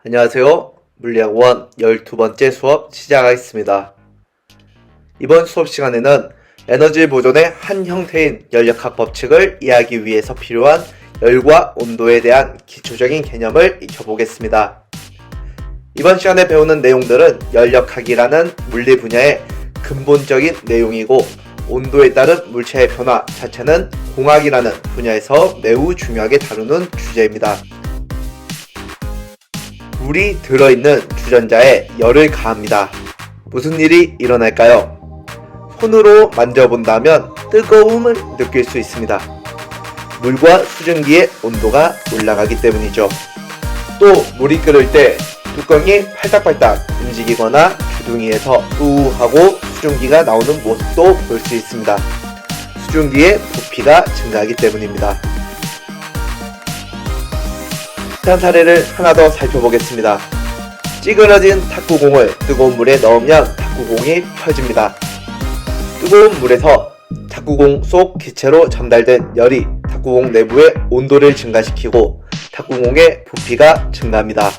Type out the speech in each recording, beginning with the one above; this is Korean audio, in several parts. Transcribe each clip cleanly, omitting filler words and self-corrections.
안녕하세요. 물리학원 12번째 수업 시작하겠습니다. 이번 수업 시간에는 에너지 보존의 한 형태인 연력학 법칙을 이해하기 위해서 필요한 열과 온도에 대한 기초적인 개념을 익혀보겠습니다. 이번 시간에 배우는 내용들은 연력학이라는 물리 분야의 근본적인 내용이고, 온도에 따른 물체의 변화 자체는 공학이라는 분야에서 매우 중요하게 다루는 주제입니다. 물이 들어있는 주전자에 열을 가합니다. 무슨 일이 일어날까요? 손으로 만져본다면 뜨거움을 느낄 수 있습니다. 물과 수증기의 온도가 올라가기 때문이죠. 또 물이 끓을 때 뚜껑이 팔딱팔딱 움직이거나 주둥이에서 우하고 수증기가 나오는 모습도 볼 수 있습니다. 수증기의 부피가 증가하기 때문입니다. 비슷한 사례를 하나 더 살펴보겠습니다. 찌그러진 탁구공을 뜨거운 물에 넣으면 탁구공이 펴집니다. 뜨거운 물에서 탁구공 속 기체로 전달된 열이 탁구공 내부의 온도를 증가시키고 탁구공의 부피가 증가합니다.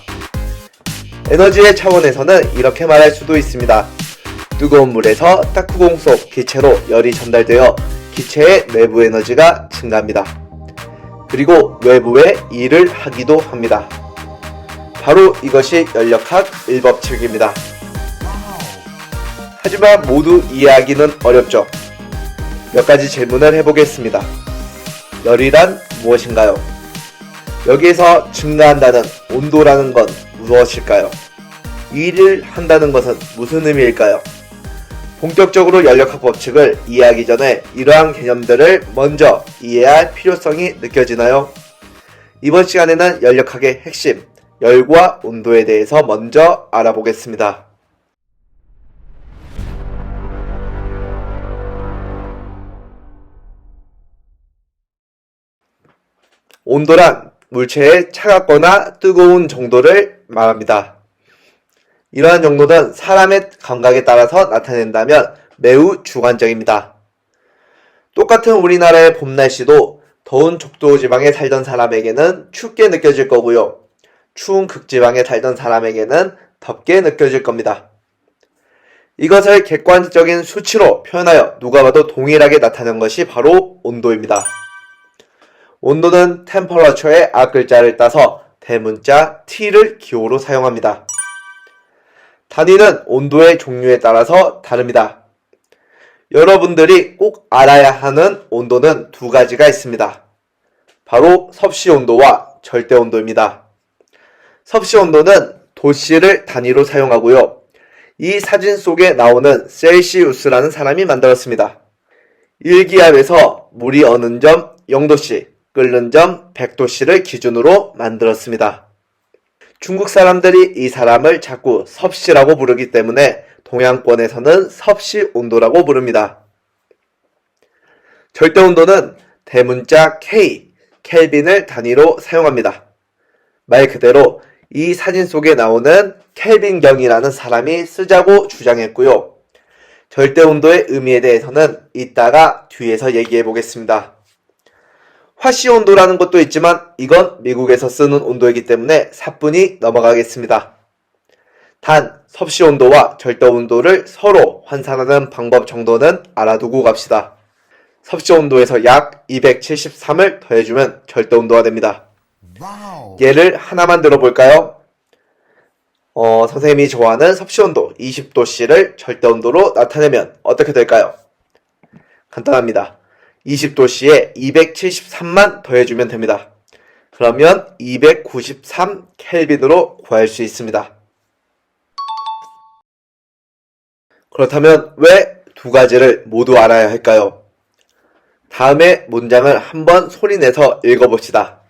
에너지의 차원에서는 이렇게 말할 수도 있습니다. 뜨거운 물에서 탁구공 속 기체로 열이 전달되어 기체의 내부 에너지가 증가합니다. 그리고 외부에 일을 하기도 합니다. 바로 이것이 연력학 1법칙입니다. 하지만 모두 이해하기는 어렵죠. 몇 가지 질문을 해보겠습니다. 열이란 무엇인가요? 여기에서 증가한다는 온도라는 건 무엇일까요? 일을 한다는 것은 무슨 의미일까요? 본격적으로 연력학 법칙을 이해하기 전에 이러한 개념들을 먼저 이해해야 할 필요성이 느껴지나요? 이번 시간에는 연력학의 핵심, 열과 온도에 대해서 먼저 알아보겠습니다. 온도란 물체의 차갑거나 뜨거운 정도를 말합니다. 이러한 정도는 사람의 감각에 따라서 나타낸다면 매우 주관적입니다. 똑같은 우리나라의 봄 날씨도 더운 적도지방에 살던 사람에게는 춥게 느껴질 거고요. 추운 극지방에 살던 사람에게는 덥게 느껴질 겁니다. 이것을 객관적인 수치로 표현하여 누가 봐도 동일하게 나타내는 것이 바로 온도입니다. 온도는 템퍼러처의 앞글자를 따서 대문자 T를 기호로 사용합니다. 단위는 온도의 종류에 따라서 다릅니다. 여러분들이 꼭 알아야 하는 온도는 두 가지가 있습니다. 바로 섭씨 온도와 절대 온도입니다. 섭씨 온도는 도씨를 단위로 사용하고요. 이 사진 속에 나오는 셀시우스라는 사람이 만들었습니다. 일기압에서 물이 어는 점 0도씨, 끓는 점 100도씨를 기준으로 만들었습니다. 중국 사람들이 이 사람을 자꾸 섭씨라고 부르기 때문에 동양권에서는 섭씨 온도라고 부릅니다. 절대 온도는 대문자 K, 켈빈을 단위로 사용합니다. 말 그대로 이 사진 속에 나오는 켈빈경이라는 사람이 쓰자고 주장했고요. 절대 온도의 의미에 대해서는 이따가 뒤에서 얘기해 보겠습니다. 화씨 온도라는 것도 있지만 이건 미국에서 쓰는 온도이기 때문에 사뿐히 넘어가겠습니다. 단 섭씨 온도와 절대 온도를 서로 환산하는 방법 정도는 알아두고 갑시다. 섭씨 온도에서 약 273을 더해주면 절대 온도가 됩니다. 예를 하나만 들어볼까요? 선생님이 좋아하는 섭씨 온도 20도씨를 절대 온도로 나타내면 어떻게 될까요? 간단합니다. 20도씨에 273만 더해주면 됩니다. 그러면 293 켈빈으로 구할 수 있습니다. 그렇다면 왜 두 가지를 모두 알아야 할까요? 다음의 문장을 한번 소리내서 읽어봅시다.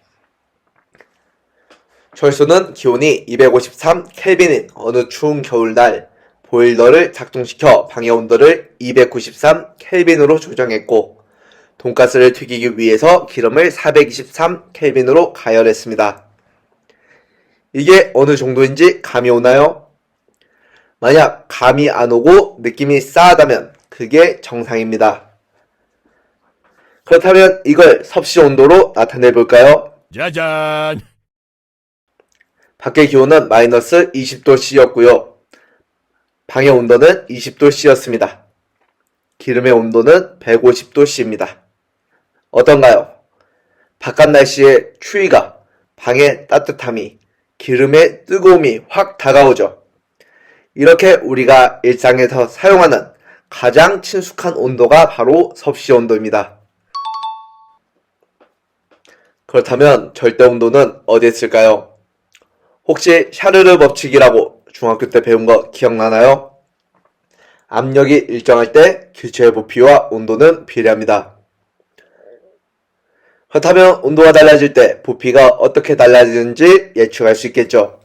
철수는 기온이 253 켈빈인 어느 추운 겨울날 보일러를 작동시켜 방의 온도를 293 켈빈으로 조정했고 돈가스를 튀기기 위해서 기름을 423 켈빈으로 가열했습니다. 이게 어느 정도인지 감이 오나요? 만약 감이 안 오고 느낌이 싸하다면 그게 정상입니다. 그렇다면 이걸 섭씨 온도로 나타내 볼까요? 짜잔! 밖의 기온은 마이너스 20도씨였고요. 방의 온도는 20도씨였습니다. 기름의 온도는 150도씨입니다. 어떤가요? 바깥 날씨의 추위가 방의 따뜻함이, 기름의 뜨거움이 확 다가오죠. 이렇게 우리가 일상에서 사용하는 가장 친숙한 온도가 바로 섭씨 온도입니다. 그렇다면 절대 온도는 어디에 있을까요? 혹시 샤르르 법칙이라고 중학교 때 배운 거 기억나나요? 압력이 일정할 때 기체의 부피와 온도는 비례합니다. 그렇다면 온도가 달라질 때 부피가 어떻게 달라지는지 예측할 수 있겠죠.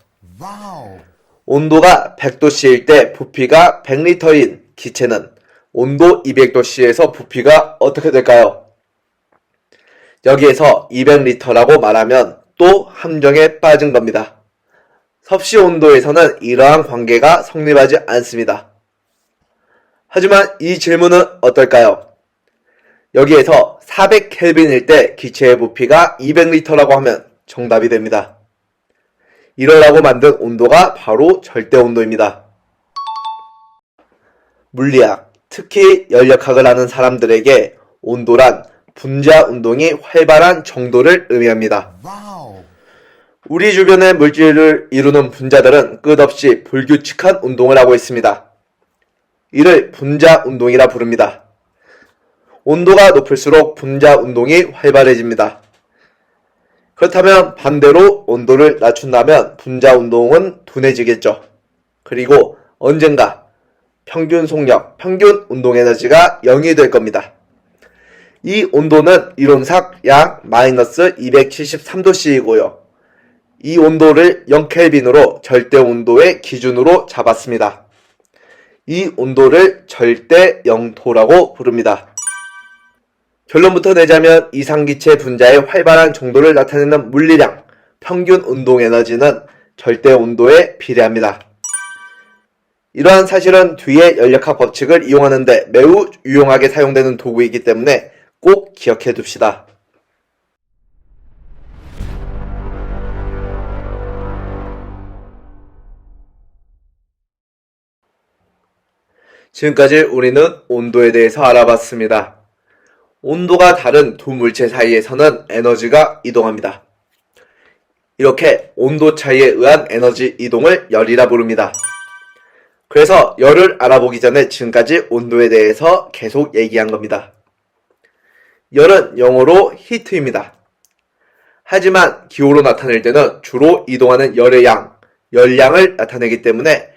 온도가 100도씨일 때 부피가 100리터인 기체는 온도 200도씨에서 부피가 어떻게 될까요? 여기에서 200리터라고 말하면 또 함정에 빠진 겁니다. 섭씨 온도에서는 이러한 관계가 성립하지 않습니다. 하지만 이 질문은 어떨까요? 여기에서 400켈빈일 때 기체의 부피가 200리터라고 하면 정답이 됩니다. 이러라고 만든 온도가 바로 절대 온도입니다. 물리학, 특히 연력학을 하는 사람들에게 온도란 분자 운동이 활발한 정도를 의미합니다. 우리 주변의 물질을 이루는 분자들은 끝없이 불규칙한 운동을 하고 있습니다. 이를 분자 운동이라 부릅니다. 온도가 높을수록 분자 운동이 활발해집니다. 그렇다면 반대로 온도를 낮춘다면 분자 운동은 둔해지겠죠. 그리고 언젠가 평균 속력, 평균 운동 에너지가 0이 될 겁니다. 이 온도는 이론상 약 마이너스 273도씨이고요. 이 온도를 0켈빈으로 절대 온도의 기준으로 잡았습니다. 이 온도를 절대 영도라고 부릅니다. 결론부터 내자면 이상기체 분자의 활발한 정도를 나타내는 물리량, 평균 운동 에너지는 절대 온도에 비례합니다. 이러한 사실은 뒤에 연력학 법칙을 이용하는 데 매우 유용하게 사용되는 도구이기 때문에 꼭 기억해 둡시다. 지금까지 우리는 온도에 대해서 알아봤습니다. 온도가 다른 두 물체 사이에서는 에너지가 이동합니다. 이렇게 온도 차이에 의한 에너지 이동을 열이라 부릅니다. 그래서 열을 알아보기 전에 지금까지 온도에 대해서 계속 얘기한 겁니다. 열은 영어로 heat입니다. 하지만 기호로 나타낼 때는 주로 이동하는 열의 양, 열량을 나타내기 때문에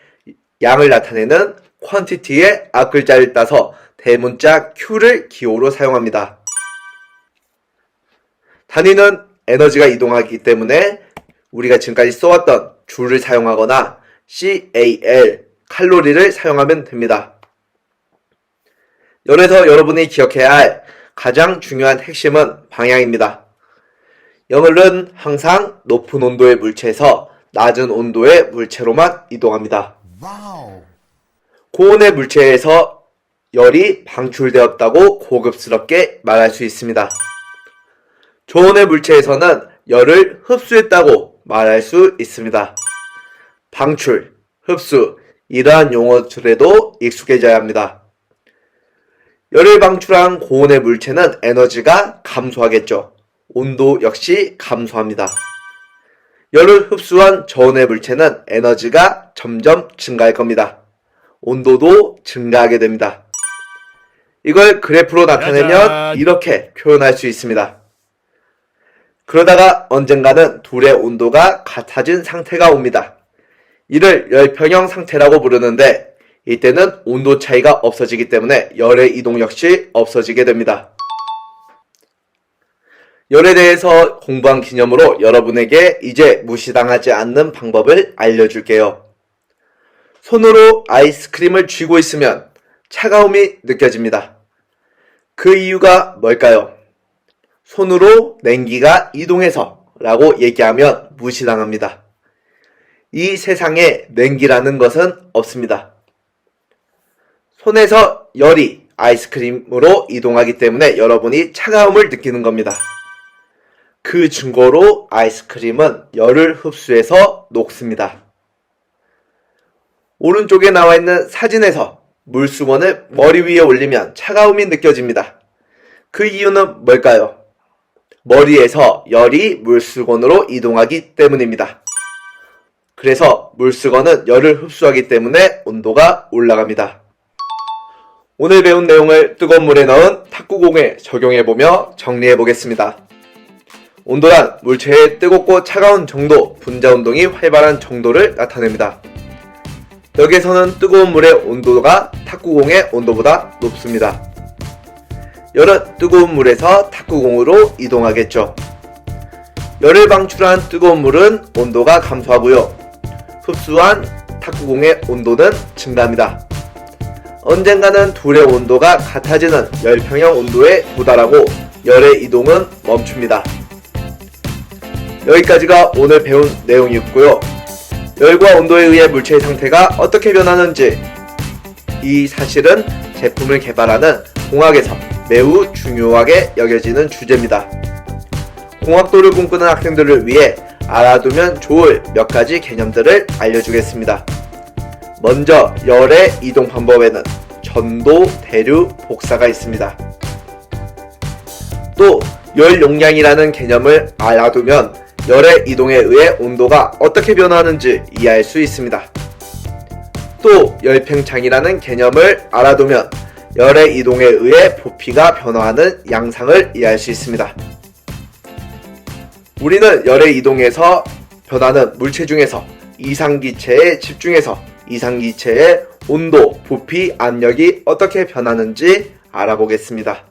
양을 나타내는 quantity의 앞글자를 따서 대문자 Q를 기호로 사용합니다. 단위는 에너지가 이동하기 때문에 우리가 지금까지 써왔던 줄을 사용하거나 CAL, 칼로리를 사용하면 됩니다. 열에서 여러분이 기억해야 할 가장 중요한 핵심은 방향입니다. 열은 항상 높은 온도의 물체에서 낮은 온도의 물체로만 이동합니다. 고온의 물체에서 열이 방출되었다고 고급스럽게 말할 수 있습니다. 저온의 물체에서는 열을 흡수했다고 말할 수 있습니다. 방출, 흡수, 이러한 용어들에도 익숙해져야 합니다. 열을 방출한 고온의 물체는 에너지가 감소하겠죠. 온도 역시 감소합니다. 열을 흡수한 저온의 물체는 에너지가 점점 증가할 겁니다. 온도도 증가하게 됩니다. 이걸 그래프로 나타내면 이렇게 표현할 수 있습니다. 그러다가 언젠가는 둘의 온도가 같아진 상태가 옵니다. 이를 열평형 상태라고 부르는데 이때는 온도 차이가 없어지기 때문에 열의 이동 역시 없어지게 됩니다. 열에 대해서 공부한 기념으로 여러분에게 이제 무시당하지 않는 방법을 알려줄게요. 손으로 아이스크림을 쥐고 있으면 차가움이 느껴집니다. 그 이유가 뭘까요? 손으로 냉기가 이동해서 라고 얘기하면 무시당합니다. 이 세상에 냉기라는 것은 없습니다. 손에서 열이 아이스크림으로 이동하기 때문에 여러분이 차가움을 느끼는 겁니다. 그 증거로 아이스크림은 열을 흡수해서 녹습니다. 오른쪽에 나와 있는 사진에서 물수건을 머리 위에 올리면 차가움이 느껴집니다. 그 이유는 뭘까요? 머리에서 열이 물수건으로 이동하기 때문입니다. 그래서 물수건은 열을 흡수하기 때문에 온도가 올라갑니다. 오늘 배운 내용을 뜨거운 물에 넣은 탁구공에 적용해보며 정리해보겠습니다. 온도란 물체의 뜨겁고 차가운 정도, 분자운동이 활발한 정도를 나타냅니다. 여기에서는 뜨거운 물의 온도가 탁구공의 온도보다 높습니다. 열은 뜨거운 물에서 탁구공으로 이동하겠죠. 열을 방출한 뜨거운 물은 온도가 감소하고요. 흡수한 탁구공의 온도는 증가합니다. 언젠가는 둘의 온도가 같아지는 열평형 온도에 도달하고 열의 이동은 멈춥니다. 여기까지가 오늘 배운 내용이었고요. 열과 온도에 의해 물체의 상태가 어떻게 변하는지, 이 사실은 제품을 개발하는 공학에서 매우 중요하게 여겨지는 주제입니다. 공학도를 꿈꾸는 학생들을 위해 알아두면 좋을 몇 가지 개념들을 알려주겠습니다. 먼저 열의 이동 방법에는 전도, 대류, 복사가 있습니다. 또 열 용량이라는 개념을 알아두면 열의 이동에 의해 온도가 어떻게 변하는지 이해할 수 있습니다. 또 열팽창이라는 개념을 알아두면 열의 이동에 의해 부피가 변화하는 양상을 이해할 수 있습니다. 우리는 열의 이동에서 변하는 물체 중에서 이상기체에 집중해서 이상기체의 온도, 부피, 압력이 어떻게 변하는지 알아보겠습니다.